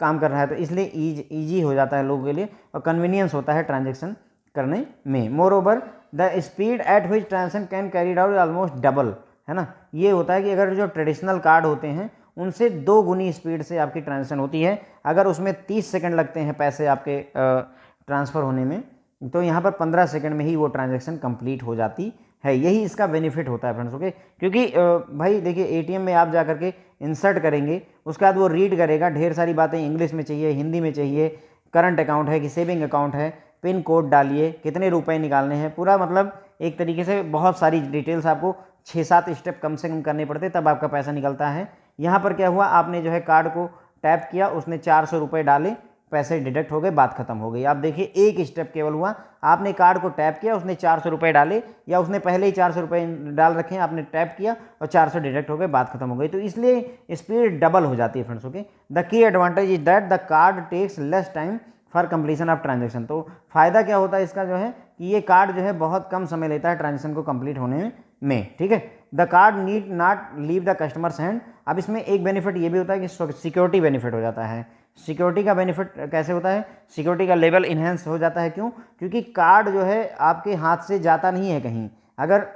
Speaker 1: काम कर रहा है, तो इसलिए ईजी हो जाता है लोगों के लिए और कन्वीनियंस होता है ट्रांजेक्शन करने में। More over the speed at which transaction can carried out almost double, है ना। ये होता है कि अगर जो ट्रेडिशनल कार्ड होते हैं उनसे 2 गुनी स्पीड से आपकी ट्रांजेक्शन होती है। अगर उसमें 30 सेकंड लगते हैं पैसे आपके ट्रांसफ़र होने में, तो यहाँ पर 15 सेकंड में ही वो ट्रांजैक्शन कंप्लीट हो जाती है। यही इसका बेनिफिट होता है फ्रेंड्स। ओके, क्योंकि भाई देखिए एटीएम में आप जा करके इंसर्ट करेंगे, उसके बाद वो रीड करेगा, ढेर सारी बातें इंग्लिश में चाहिए, हिंदी में चाहिए, करंट अकाउंट है कि सेविंग अकाउंट है, पिन कोड डालिए, कितने रुपए निकालने हैं, पूरा मतलब एक तरीके से बहुत सारी डिटेल्स आपको 6-7 स्टेप कम से कम करने पड़ते तब आपका पैसा निकलता है। यहाँ पर क्या हुआ, आपने जो है कार्ड को टैप किया, उसने 400 रुपये डाले, पैसे डिडक्ट हो गए, बात खत्म हो गई। आप देखिए एक स्टेप केवल हुआ, आपने कार्ड को टैप किया, उसने 400 रुपये डाले, या उसने पहले ही 400 रुपये डाल रखे हैं, आपने टैप किया और 400 डिडक्ट हो गए, बात खत्म हो गई। तो इसलिए स्पीड डबल हो जाती है friends. Okay, the key advantage is that the card takes less time for completion of transaction. तो फायदा क्या होता है इसका जो है कि ये कार्ड जो है बहुत कम समय लेता है ट्रांजेक्शन को कंप्लीट होने में। ठीक है, the card need not leave the customers hand. अब इसमें एक बेनिफिट ये भी होता है कि सिक्योरिटी बेनिफिट हो जाता है। सिक्योरिटी का बेनिफिट कैसे होता है, सिक्योरिटी का लेवल इन्हेंस हो जाता है। क्यों? क्योंकि कार्ड जो है आपके हाथ से जाता नहीं है कहीं। अगर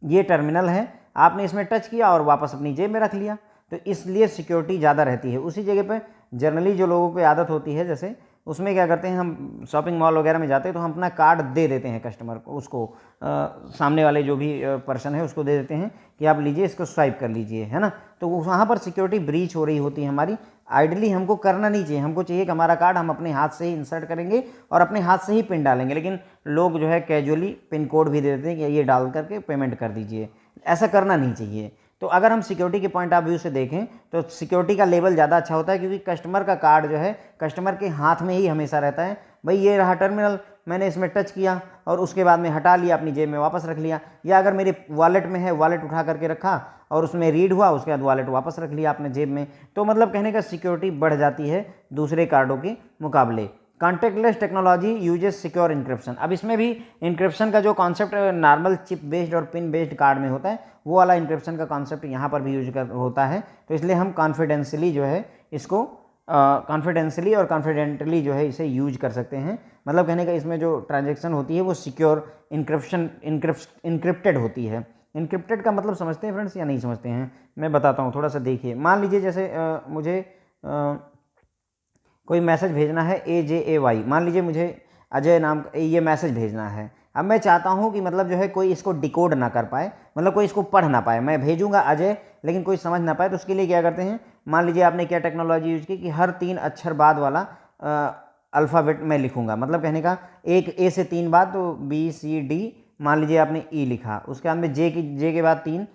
Speaker 1: ये टर्मिनल है, आपने इसमें टच किया और वापस अपनी जेब में रख लिया, तो इसलिए सिक्योरिटी ज़्यादा रहती है। उसी जगह पे जनरली जो लोगों की आदत होती है, जैसे उसमें क्या करते हैं, हम शॉपिंग मॉल वगैरह में जाते हैं तो हम अपना कार्ड दे देते हैं कस्टमर को, उसको सामने वाले जो भी पर्सन है उसको दे देते हैं कि आप लीजिए, इसको स्वाइप कर लीजिए, है ना। तो वहाँ पर सिक्योरिटी ब्रीच हो रही होती है हमारी। आइडली हमको करना नहीं चाहिए, हमको चाहिए कि हमारा कार्ड हम अपने हाथ से ही इंसर्ट करेंगे और अपने हाथ से ही पिन डालेंगे, लेकिन लोग जो है कैजुअली पिन कोड भी दे देते हैं कि ये डाल करके पेमेंट कर दीजिए। ऐसा करना नहीं चाहिए। तो अगर हम सिक्योरिटी के पॉइंट ऑफ व्यू से देखें तो सिक्योरिटी का लेवल ज़्यादा अच्छा होता है, क्योंकि कस्टमर का कार्ड जो है कस्टमर के हाथ में ही हमेशा रहता है। भाई ये रहा टर्मिनल, मैंने इसमें टच किया और उसके बाद में हटा लिया, अपनी जेब में वापस रख लिया, या अगर मेरे वॉलेट में है, वॉलेट उठा करके रखा और उसमें रीड हुआ, उसके बाद वॉलेट वापस रख लिया अपने जेब में। तो मतलब कहने का सिक्योरिटी बढ़ जाती है दूसरे कार्डों के मुकाबले। Contactless technology uses secure encryption. अब इसमें भी इंक्रिप्शन का जो कॉन्सेप्ट नॉर्मल चिप बेस्ड और पिन बेस्ड कार्ड में होता है, वो वाला इंक्रिप्शन का कॉन्सेप्ट यहाँ पर भी यूज होता है। तो इसलिए हम कॉन्फिडेंशियली जो है इसको कॉन्फिडेंशियली और कॉन्फिडेंटली जो है इसे यूज कर सकते हैं। मतलब कहने का इसमें जो ट्रांजेक्शन होती है वो सिक्योर इंक्रिप्टेड होती है। इंक्रिप्टेड का मतलब समझते हैं फ्रेंड्स या नहीं समझते हैं, मैं बताता हूँ, थोड़ा सा देखिए। मान लीजिए जैसे मुझे कोई मैसेज भेजना है AJAY, मान लीजिए मुझे अजय नाम ये मैसेज भेजना है। अब मैं चाहता हूँ कि मतलब जो है कोई इसको डिकोड ना कर पाए, मतलब कोई इसको पढ़ ना पाए। मैं भेजूंगा अजय लेकिन कोई समझ ना पाए, तो उसके लिए क्या करते हैं, मान लीजिए आपने क्या टेक्नोलॉजी यूज की कि हर 3 अक्षर बाद वाला अल्फ़ाबेट में लिखूंगा। मतलब कहने का एक A से 3 बाद तो BCD, मान लीजिए आपने E लिखा, उसके बाद में J के बाद 3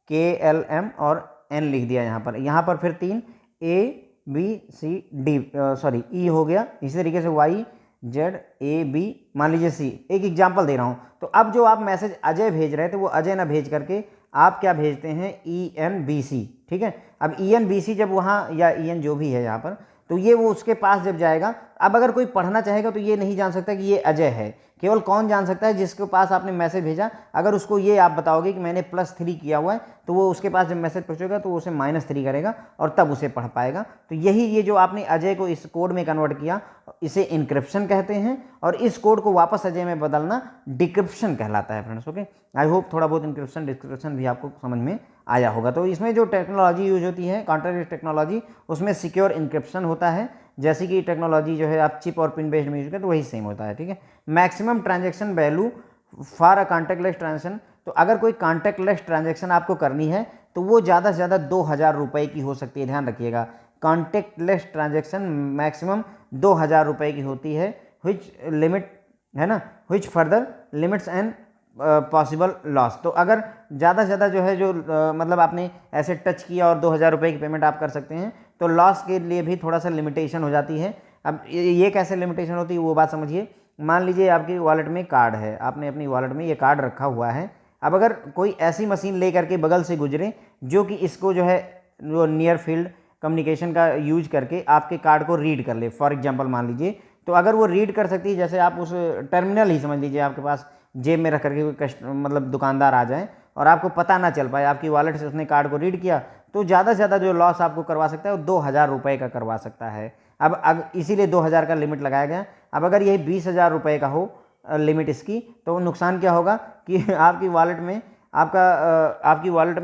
Speaker 1: KLM और N लिख दिया यहाँ पर फिर 3 ABCD सॉरी E हो गया। इसी तरीके से YZAB, मान लीजिए C। एक एग्जाम्पल दे रहा हूँ। तो अब जो आप मैसेज अजय भेज रहे थे वो अजय ना भेज करके आप क्या भेजते हैं ENBC, ठीक है। अब ENBC जब वहाँ, या EN जो भी है यहाँ पर, तो ये वो उसके पास जब जाएगा, अब अगर कोई पढ़ना चाहेगा तो ये नहीं जान सकता कि ये अजय है। केवल कौन जान सकता है, जिसके पास आपने मैसेज भेजा। अगर उसको ये आप बताओगे कि मैंने +3 किया हुआ है, तो वो उसके पास जब मैसेज पहुंचेगा तो वो उसे -3 करेगा और तब उसे पढ़ पाएगा। तो यही ये जो आपने अजय को इस कोड में कन्वर्ट किया, इसे इंक्रिप्शन कहते हैं, और इस कोड को वापस अजय में बदलना डिक्रिप्शन कहलाता है फ्रेंड्स। ओके, आई होप थोड़ा बहुत इंक्रिप्शन डिस्क्रिप्शन भी आपको समझ में आया होगा। तो इसमें जो टेक्नोलॉजी यूज होती है कॉन्टैक्टलेस टेक्नोलॉजी, उसमें सिक्योर इंक्रिप्शन होता है। जैसे कि टेक्नोलॉजी जो है आप चिप और पिन बेस्ड में यूज करें तो वही सेम होता है, ठीक है। Maximum transaction value for a contactless transaction, तो अगर कोई कॉन्टैक्टलेस ट्रांजैक्शन आपको करनी है तो वो ज़्यादा से ज़्यादा 2000 रुपये की हो सकती है, ध्यान रखिएगा। कॉन्टैक्टलेस ट्रांजैक्शन मैक्सिमम 2000 रुपये की होती है, विच लिमिट है ना, which further limits and possible loss. तो अगर ज़्यादा से ज़्यादा जो है जो मतलब आपने ऐसे टच किया और 2000 रुपये की पेमेंट आप कर सकते हैं, तो लॉस के लिए भी थोड़ा सा लिमिटेशन हो जाती है। अब ये कैसे लिमिटेशन होती है वो बात समझिए। मान लीजिए आपकी वॉलेट में कार्ड है, आपने अपनी वॉलेट में ये कार्ड रखा हुआ है। अब अगर कोई ऐसी मशीन ले करके बगल से गुजरे जो कि इसको जो है वो नियर फील्ड कम्युनिकेशन का यूज करके आपके कार्ड को रीड कर ले, फॉर एग्जांपल मान लीजिए, तो अगर वो रीड कर सकती है, जैसे आप उस टर्मिनल ही समझ लीजिए आपके पास जेब में रख करके कोई मतलब दुकानदार आ जाए और आपको पता ना चल पाए आपकी वॉलेट से उसने कार्ड को रीड किया, तो ज़्यादा से ज़्यादा जो लॉस आपको करवा सकता है वो 2000 रुपये का करवा सकता है। अब इसीलिए 2000 का लिमिट लगाया गया। अब अगर यही 20,000 रुपये का हो लिमिट इसकी, तो नुकसान क्या होगा कि आपकी वॉलेट में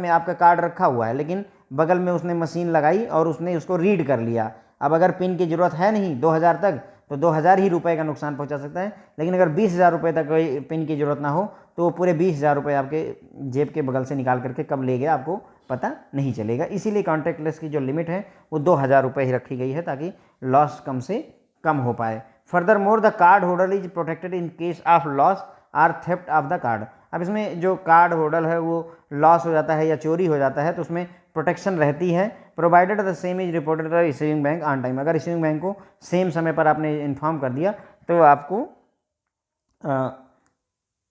Speaker 1: आपका कार्ड रखा हुआ है, लेकिन बगल में उसने मशीन लगाई और उसने उसको रीड कर लिया। अब अगर पिन की ज़रूरत है नहीं 2000 तक, तो 2000 ही रुपये का नुकसान पहुंचा सकता है। लेकिन अगर 20,000 रुपये तक कोई पिन की ज़रूरत ना हो तो वो पूरे 20,000 रुपये आपके जेब के बगल से निकाल करके कब ले गया आपको पता नहीं चलेगा। इसीलिए कॉन्टैक्टलेस की जो लिमिट है वो 2000 रुपये ही रखी गई है, ताकि लॉस कम से कम हो पाए। Furthermore the card holder is protected in case of loss or theft of the card. अब इसमें जो कार्ड होल्डर है वो लॉस हो जाता है या चोरी हो जाता है तो उसमें प्रोटेक्शन रहती है, provided the same is reported the receiving bank on time. अगर रिसीविंग बैंक को सेम समय पर आपने इन्फॉर्म कर दिया तो आपको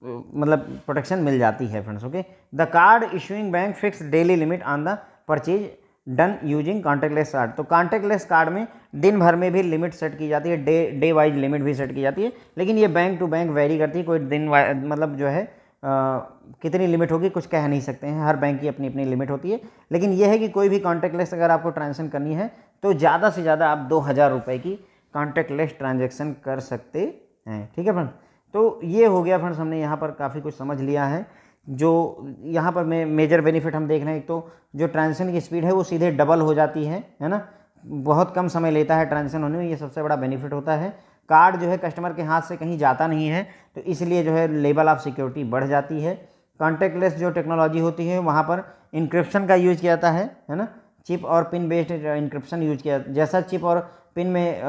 Speaker 1: मतलब प्रोटेक्शन मिल जाती है friends. Okay, the card issuing bank fix daily limit on the purchase done using contactless card. तो कॉन्टैक्टलेस कार्ड में दिन भर में भी लिमिट सेट की जाती है, डे वाइज लिमिट भी सेट की जाती है, लेकिन ये बैंक टू बैंक वेरी करती है। कोई दिन मतलब जो है कितनी लिमिट होगी कुछ कह नहीं सकते हैं, हर बैंक की अपनी अपनी लिमिट होती है। लेकिन यह है कि कोई भी कॉन्टैक्टलेस अगर आपको ट्रांजेक्शन करनी है तो ज़्यादा से ज़्यादा आप 2000 रुपये की कॉन्टैक्टलेस ट्रांजेक्शन कर सकते हैं, ठीक है फ्रेंड। तो ये हो गया फ्रेंड्स, हमने यहाँ पर काफ़ी कुछ समझ लिया है। जो यहाँ पर मेजर बेनिफिट हम देख रहे हैं, एक तो जो ट्रांजेक्शन की स्पीड है वो सीधे डबल हो जाती है ना। बहुत कम समय लेता है ट्रांजेक्शन होने में, ये सबसे बड़ा बेनिफिट होता है। कार्ड जो है कस्टमर के हाथ से कहीं जाता नहीं है, तो इसलिए जो है लेवल ऑफ सिक्योरिटी बढ़ जाती है। कॉन्टैक्टलेस जो टेक्नोलॉजी होती है वहाँ पर इंक्रिप्शन का यूज़ किया जाता है ना, चिप और पिन बेस्ड इंक्रिप्शन यूज किया, जैसा चिप और पिन में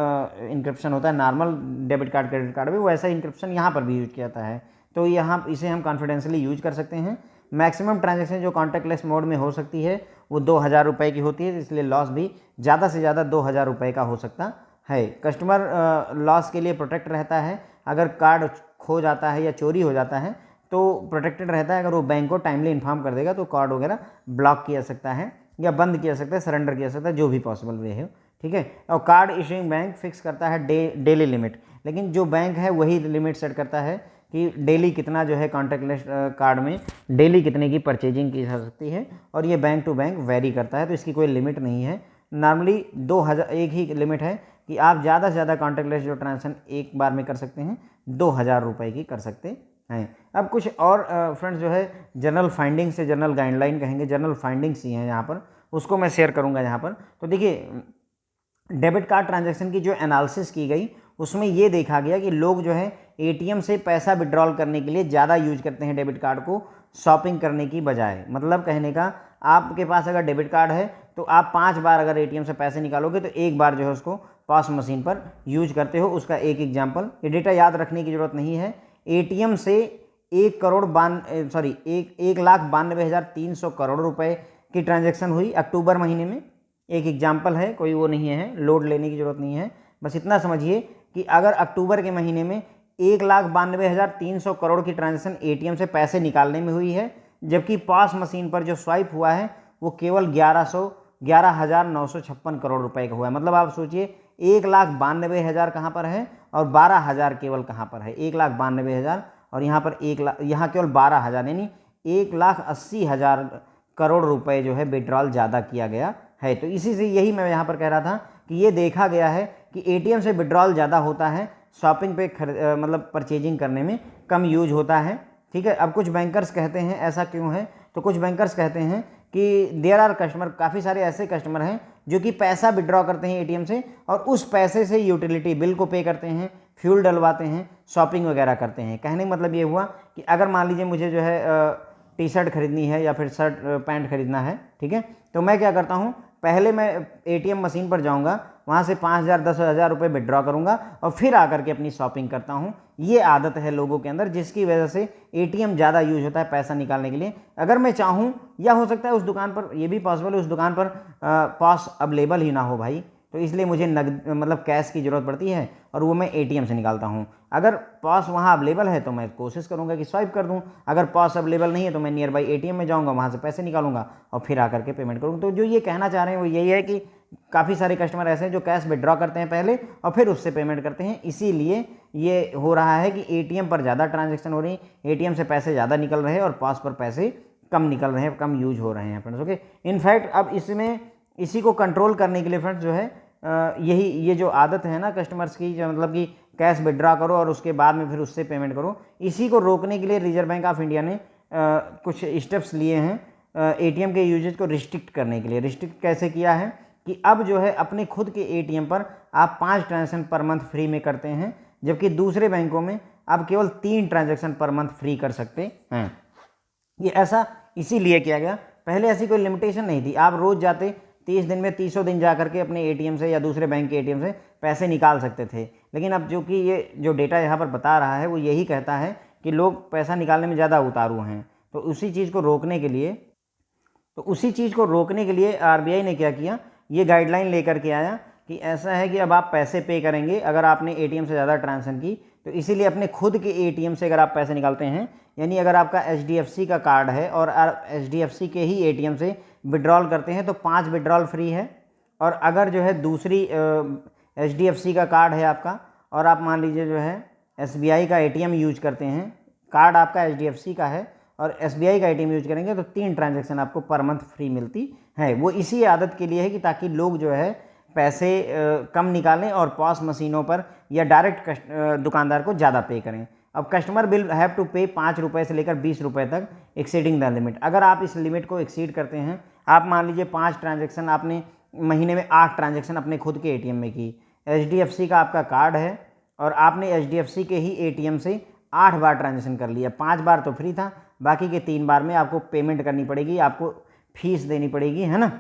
Speaker 1: इंक्रिप्शन होता है normal debit card credit card में, वैसा इंक्रिप्शन यहाँ पर भी यूज किया जाता है। तो यहाँ इसे हम कॉन्फिडेंशियली यूज कर सकते हैं। मैक्सिमम ट्रांजैक्शन जो कॉन्टैक्टलेस मोड में हो सकती है वो 2000 रुपये की होती है, इसलिए लॉस भी ज़्यादा से ज़्यादा 2000 रुपये का हो सकता है। कस्टमर लॉस के लिए प्रोटेक्ट रहता है, अगर कार्ड खो जाता है या चोरी हो जाता है तो प्रोटेक्टेड रहता है। अगर वो बैंक को टाइमली इन्फॉर्म कर देगा तो कार्ड वगैरह ब्लॉक किया सकता है या बंद किया सकता है, सरेंडर किया सकता है, जो भी पॉसिबल वे है, ठीक है। और कार्ड इशूइंग बैंक फिक्स करता है डेली लिमिट, लेकिन जो बैंक है वही लिमिट सेट करता है कि डेली कितना जो है कॉन्टैक्टलेस कार्ड में डेली कितने की परचेजिंग की जा सकती है, और ये बैंक टू बैंक वेरी करता है, तो इसकी कोई लिमिट नहीं है। नॉर्मली 2000 एक ही लिमिट है कि आप ज़्यादा से ज़्यादा कॉन्टैक्टलेस जो ट्रांजेक्शन एक बार में कर सकते हैं 2000 रुपये की कर सकते हैं। अब कुछ और फ्रेंड्स जो है जनरल फाइंडिंग्स से, जनरल गाइडलाइन कहेंगे, जनरल फाइंडिंग्स ही हैं यहाँ पर, उसको मैं शेयर करूँगा यहाँ पर। तो देखिए डेबिट कार्ड ट्रांजैक्शन की जो एनालिसिस की गई उसमें ये देखा गया कि लोग जो है एटीएम से पैसा विड्रॉल करने के लिए ज़्यादा यूज करते हैं डेबिट कार्ड को शॉपिंग करने की बजाय। मतलब कहने का, आपके पास अगर डेबिट कार्ड है तो आप 5 बार अगर एटीएम से पैसे निकालोगे तो एक बार जो है उसको पॉस मशीन पर यूज करते हो। उसका एक एग्जाम्पल, ये डेटा याद रखने की ज़रूरत नहीं है। एटीएम से 1,92,300 करोड़ रुपए की ट्रांजैक्शन हुई अक्टूबर महीने में। एक एग्जाम्पल है, कोई वो नहीं है, लोड लेने की ज़रूरत नहीं है, बस इतना समझिए कि अगर अक्टूबर के महीने में 1,92,300 करोड़ की ट्रांजैक्शन एटीएम से पैसे निकालने में हुई है, जबकि पॉस मशीन पर जो स्वाइप हुआ है वो केवल 11,956 करोड़ रुपए का हुआ है। मतलब आप सोचिए 1,92,000 कहाँ पर है और 12,000 केवल कहाँ पर है। 1,92,000 और यहाँ पर 1 लाख, यहाँ केवल 12,000, यानी 1,80,000 करोड़ रुपए जो है विड्रॉल ज़्यादा किया गया है। तो इसी से यही मैं यहाँ पर कह रहा था कि ये देखा गया है कि एटीएम से विड्रॉल ज़्यादा होता है, शॉपिंग पे मतलब परचेजिंग करने में कम यूज होता है, ठीक है। अब कुछ बैंकर्स कहते हैं ऐसा क्यों है, तो कुछ बैंकर्स कहते हैं कि देयर आर कस्टमर, काफ़ी सारे ऐसे कस्टमर हैं जो कि पैसा विड्रॉ करते हैं एटीएम से और उस पैसे से यूटिलिटी बिल को पे करते हैं, फ्यूल डलवाते हैं, शॉपिंग वगैरह करते हैं। कहने का मतलब ये हुआ कि अगर मान लीजिए मुझे जो है टी शर्ट खरीदनी है या फिर शर्ट पैंट खरीदना है, ठीक है, तो मैं क्या करता हूँ, पहले मैं एटीएम मशीन पर जाऊँगा, वहाँ से 5,000 10,000 रुपये विड्रॉ करूँगा और फिर आकर के अपनी शॉपिंग करता हूँ। ये आदत है लोगों के अंदर, जिसकी वजह से एटीएम ज़्यादा यूज होता है पैसा निकालने के लिए। अगर मैं चाहूँ, या हो सकता है उस दुकान पर, ये भी पॉसिबल है उस दुकान पर पॉस अवेलेबल ही ना हो भाई, तो इसलिए मुझे नगद मतलब कैश की ज़रूरत पड़ती है और वो मैं एटीएम से निकालता हूँ। अगर पॉस वहाँ अवेलेबल है तो मैं कोशिश करूँगा कि स्वाइप कर दूँ, अगर पॉस अवेलेबल नहीं है तो मैं नियर बाई एटीएम में जाऊँगा, वहाँ से पैसे निकालूंगा और फिर आकर के पेमेंट करूँगा। तो जो ये कहना चाह रहे हैं वो यही है कि काफ़ी सारे कस्टमर ऐसे हैं जो कैश विड्रॉ करते हैं पहले और फिर उससे पेमेंट करते हैं, इसीलिए ये हो रहा है कि एटीएम पर ज़्यादा ट्रांजैक्शन हो रही, एटीएम से पैसे ज़्यादा निकल रहे हैं और पॉस पर पैसे कम निकल रहे हैं, कम यूज हो रहे हैं फ्रेंड्स। ओके, इनफैक्ट अब इसमें इसी को कंट्रोल करने के लिए फ्रेंड्स जो है यही ये जो आदत है ना कस्टमर्स की, जो मतलब कि कैश विड्रॉ करो और उसके बाद में फिर उससे पेमेंट करो, इसी को रोकने के लिए रिजर्व बैंक ऑफ इंडिया ने कुछ स्टेप्स लिए हैं एटीएम के यूजेज को रिस्ट्रिक्ट करने के लिए। रिस्ट्रिक्ट कैसे किया है कि अब जो है अपने खुद के एटीएम पर आप 5 ट्रांजैक्शन पर मंथ फ्री में करते हैं, जबकि दूसरे बैंकों में आप केवल 3 ट्रांजैक्शन पर मंथ फ्री कर सकते हैं। ये ऐसा इसीलिए किया गया, पहले ऐसी कोई लिमिटेशन नहीं थी, आप रोज़ जाते 30 दिन में 30 दिन जा करके अपने एटीएम से या दूसरे बैंक के एटीएम से पैसे निकाल सकते थे। लेकिन अब जो कि ये जो डेटा यहाँ पर बता रहा है वो यही कहता है कि लोग पैसा निकालने में ज़्यादा उतारू हैं, तो उसी चीज़ को रोकने के लिए आरबीआई ने क्या किया, ये गाइडलाइन लेकर के आया कि ऐसा है कि अब आप पैसे पे करेंगे अगर आपने एटीएम से ज़्यादा ट्रांजैक्शन की, तो इसीलिए अपने खुद के एटीएम से अगर आप पैसे निकालते हैं, यानी अगर आपका एचडीएफसी का कार्ड है और आप एचडीएफसी के ही एटीएम से विड्रॉल करते हैं तो 5 विड्रॉल फ्री है। और अगर जो है दूसरी एचडीएफसी का कार्ड है आपका और आप मान लीजिए जो है एसबीआई का एटीएम यूज करते हैं, कार्ड आपका एचडीएफसी का है और एसबीआई का एटीएम यूज करेंगे तो 3 ट्रांजैक्शन आपको पर मंथ फ्री मिलती है। वो इसी आदत के लिए है कि ताकि लोग जो है पैसे कम निकालें और पॉस मशीनों पर या डायरेक्ट दुकानदार को ज़्यादा पे करें। अब कस्टमर बिल हैव टू पे 5 रुपये से लेकर 20 रुपये तक एक्सीडिंग द लिमिट। अगर आप इस लिमिट को एक्सीड करते हैं, आप मान लीजिए 5 ट्रांजैक्शन आपने महीने में 8 ट्रांजैक्शन अपने खुद के एटीएम में की, HDFC का आपका कार्ड है और आपने HDFC के ही एटीएम से 8 बार ट्रांजैक्शन कर लिया, 5 बार तो फ्री था, बाकी के 3 बार में आपको पेमेंट करनी पड़ेगी, आपको फीस देनी पड़ेगी, है ना,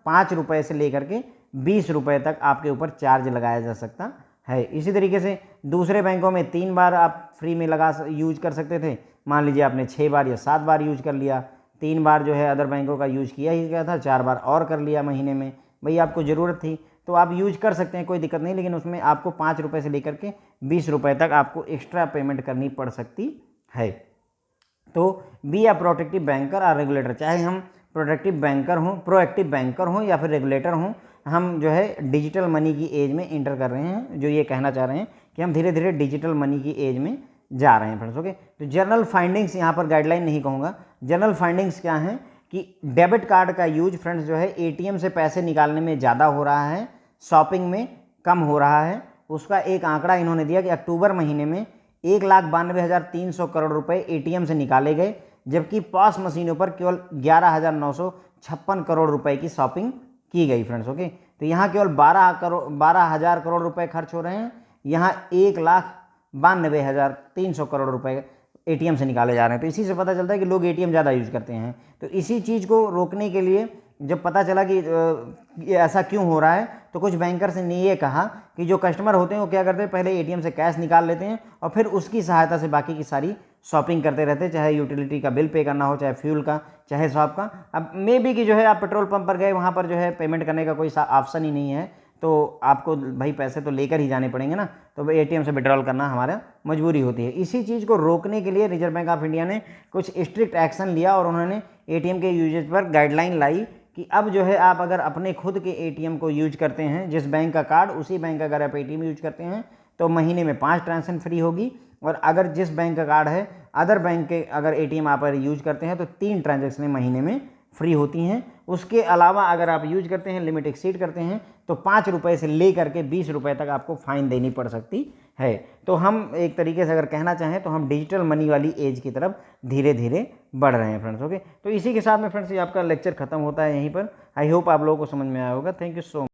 Speaker 1: 5 रुपये से लेकर के 20 रुपये तक आपके ऊपर चार्ज लगाया जा सकता है। इसी तरीके से दूसरे बैंकों में 3 बार आप फ्री में यूज कर सकते थे, मान लीजिए आपने 6 बार या 7 बार यूज कर लिया, 3 बार जो है अदर बैंकों का यूज किया ही गया था, 4 बार और कर लिया महीने में, भाई आपको ज़रूरत थी तो आप यूज कर सकते हैं, कोई दिक्कत नहीं, लेकिन उसमें आपको 5 रुपये से लेकर के 20 रुपये तक आपको एक्स्ट्रा पेमेंट करनी पड़ सकती है। तो बी अ प्रोटेक्टिव बैंकर और रेगुलेटर, चाहे हम प्रोटेक्टिव बैंकर हों, प्रोएक्टिव बैंकर हों या फिर रेगुलेटर हों, हम जो है डिजिटल मनी की एज में इंटर कर रहे हैं, जो ये कहना चाह रहे हैं कि हम धीरे धीरे डिजिटल मनी की एज में जा रहे हैं फ्रेंड्स। ओके, तो जनरल फाइंडिंग्स यहाँ पर गाइडलाइन नहीं कहूँगा, जनरल फाइंडिंग्स क्या हैं कि डेबिट कार्ड का यूज फ्रेंड्स जो है एटीएम से पैसे निकालने में ज़्यादा हो रहा है, शॉपिंग में कम हो रहा है। उसका एक आंकड़ा इन्होंने दिया कि अक्टूबर महीने में 1,92,300 करोड़ रुपए एटीएम से निकाले गए, जबकि पॉस मशीनों पर केवल 11,956 करोड़ रुपए की शॉपिंग की गई फ्रेंड्स। ओके, तो यहाँ केवल 12,000 करोड़ रुपए खर्च हो रहे हैं, यहाँ 1,92,300 करोड़ रुपए एटीएम से निकाले जा रहे हैं। तो इसी से पता चलता है कि लोग एटीएम ज़्यादा यूज़ करते हैं। तो इसी चीज़ को रोकने के लिए जब पता चला कि ये ऐसा क्यों हो रहा है, तो कुछ बैंकर्स ने ये कहा कि जो कस्टमर होते हैं वो क्या करते हैं, पहले एटीएम से कैश निकाल लेते हैं और फिर उसकी सहायता से बाकी की सारी शॉपिंग करते रहते हैं, चाहे यूटिलिटी का बिल पे करना हो, चाहे फ्यूल का, चाहे शॉप का। अब मे बी कि जो है आप पेट्रोल पंप पर गए, वहाँ पर जो है पेमेंट करने का कोई ऑप्शन ही नहीं है, तो आपको भाई पैसे तो लेकर ही जाने पड़ेंगे ना, तो एटीएम से विड्रॉल करना हमारा मजबूरी होती है। इसी चीज़ को रोकने के लिए रिजर्व बैंक ऑफ इंडिया ने कुछ स्ट्रिक्ट एक्शन लिया और उन्होंने एटीएम के यूजेज पर गाइडलाइन लाई कि अब जो है आप अगर अपने खुद के एटीएम को यूज करते हैं, जिस बैंक का कार्ड उसी बैंक का अगर आप एटीएम यूज करते हैं तो महीने में 5 ट्रांजैक्शन फ्री होगी, और अगर जिस बैंक का कार्ड है अदर बैंक के अगर एटीएम आप यूज करते हैं तो 3 ट्रांजैक्शन महीने में फ्री होती हैं। उसके अलावा अगर आप यूज करते हैं, लिमिट एक्सीड करते हैं, तो 5 रुपये से ले करके 20 रुपये तक आपको फाइन देनी पड़ सकती है। तो हम एक तरीके से अगर कहना चाहें तो हम डिजिटल मनी वाली एज की तरफ धीरे धीरे बढ़ रहे हैं फ्रेंड्स। ओके, तो इसी के साथ में फ्रेंड्स ये आपका लेक्चर खत्म होता है यहीं पर। आई होप आप लोगों को समझ में आया होगा। Thank you so much.